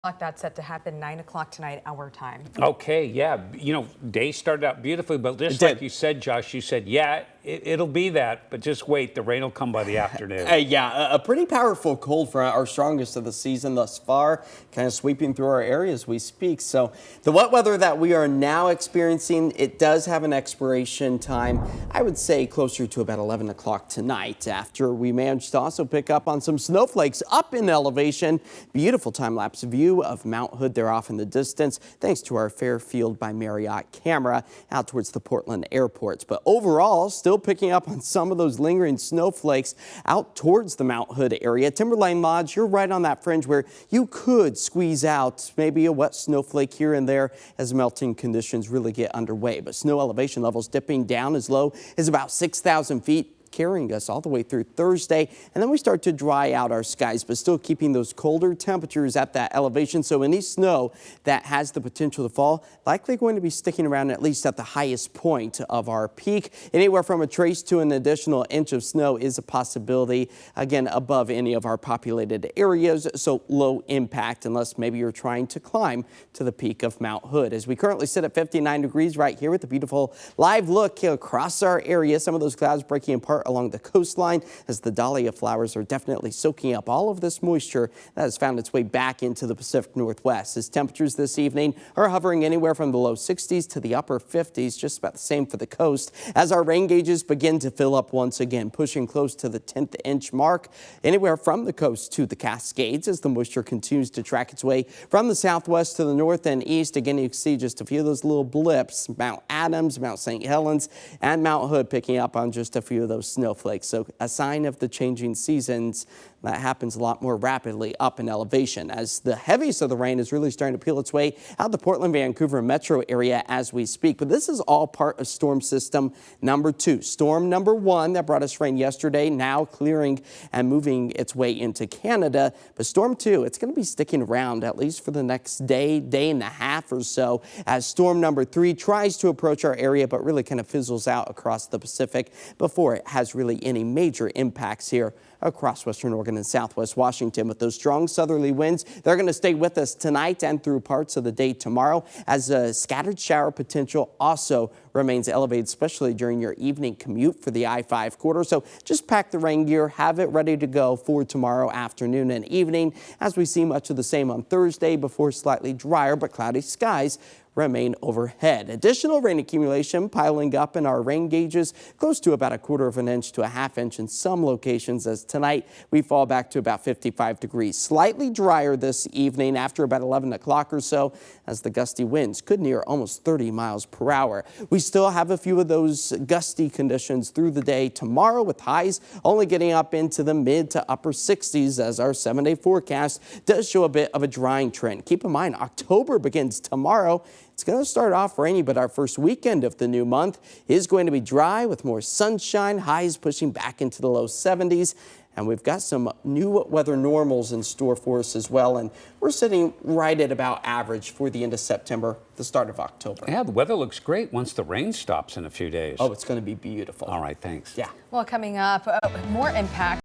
That's set to happen 9 o'clock tonight, our time. Okay, yeah. You know, day started out beautifully, but just like you said, Josh, you said, yeah, it'll be that, but just wait, the rain will come by the afternoon. Yeah, a pretty powerful cold front, our strongest of the season thus far, kind of sweeping through our area as we speak. So the wet weather that we are now experiencing, it does have an expiration time, I would say closer to about 11 o'clock tonight, after we managed to also pick up on some snowflakes up in elevation. Beautiful time-lapse view of Mount Hood there off in the distance, thanks to our Fairfield by Marriott camera out towards the Portland airports. But overall, still picking up on some of those lingering snowflakes out towards the Mount Hood area. Timberline Lodge, you're right on that fringe where you could squeeze out maybe a wet snowflake here and there as melting conditions really get underway. But snow elevation levels dipping down as low as about 6,000 feet. Carrying us all the way through Thursday, and then we start to dry out our skies, but still keeping those colder temperatures at that elevation. So any snow that has the potential to fall likely going to be sticking around at least at the highest point of our peak. Anywhere from a trace to an additional inch of snow is a possibility, again, above any of our populated areas, so low impact unless maybe you're trying to climb to the peak of Mount Hood. As we currently sit at 59 degrees right here with a beautiful live look across our area, some of those clouds breaking apart along the coastline as the dahlia flowers are definitely soaking up all of this moisture that has found its way back into the Pacific Northwest. As temperatures this evening are hovering anywhere from the low 60s to the upper 50s, just about the same for the coast, as our rain gauges begin to fill up once again, pushing close to the 10th inch mark anywhere from the coast to the Cascades as the moisture continues to track its way from the southwest to the north and east. Again, you can see just a few of those little blips, Mount Adams, Mount St. Helens, and Mount Hood picking up on just a few of those snowflakes. So a sign of the changing seasons that happens a lot more rapidly up in elevation, as the heaviest of the rain is really starting to peel its way out the Portland, Vancouver metro area as we speak. But this is all part of storm system number 2. Storm number 1 that brought us rain yesterday, now clearing and moving its way into Canada. But storm 2, it's going to be sticking around at least for the next day and a half or so, as storm number 3 tries to approach our area but really kind of fizzles out across the Pacific before it has really any major impacts here across western Oregon and southwest Washington. With those strong southerly winds, they're going to stay with us tonight and through parts of the day tomorrow, as a scattered shower potential also remains elevated, especially during your evening commute for the I-5 corridor. So just pack the rain gear, have it ready to go for tomorrow afternoon and evening, as we see much of the same on Thursday before slightly drier but cloudy skies remain overhead. Additional rain accumulation piling up in our rain gauges, close to about 1/4 inch to a 1/2 inch in some locations, as tonight we fall back to about 55 degrees. Slightly drier this evening after about 11 o'clock or so, as the gusty winds could near almost 30 miles per hour. We still have a few of those gusty conditions through the day tomorrow, with highs only getting up into the mid to upper 60s, as our 7-day forecast does show a bit of a drying trend. Keep in mind, October begins tomorrow. It's going to start off rainy, but our first weekend of the new month is going to be dry with more sunshine, highs pushing back into the low 70s. And we've got some new weather normals in store for us as well. And we're sitting right at about average for the end of September, the start of October. Yeah, the weather looks great once the rain stops in a few days. Oh, it's going to be beautiful. All right, thanks. Yeah. Well, coming up, more impact.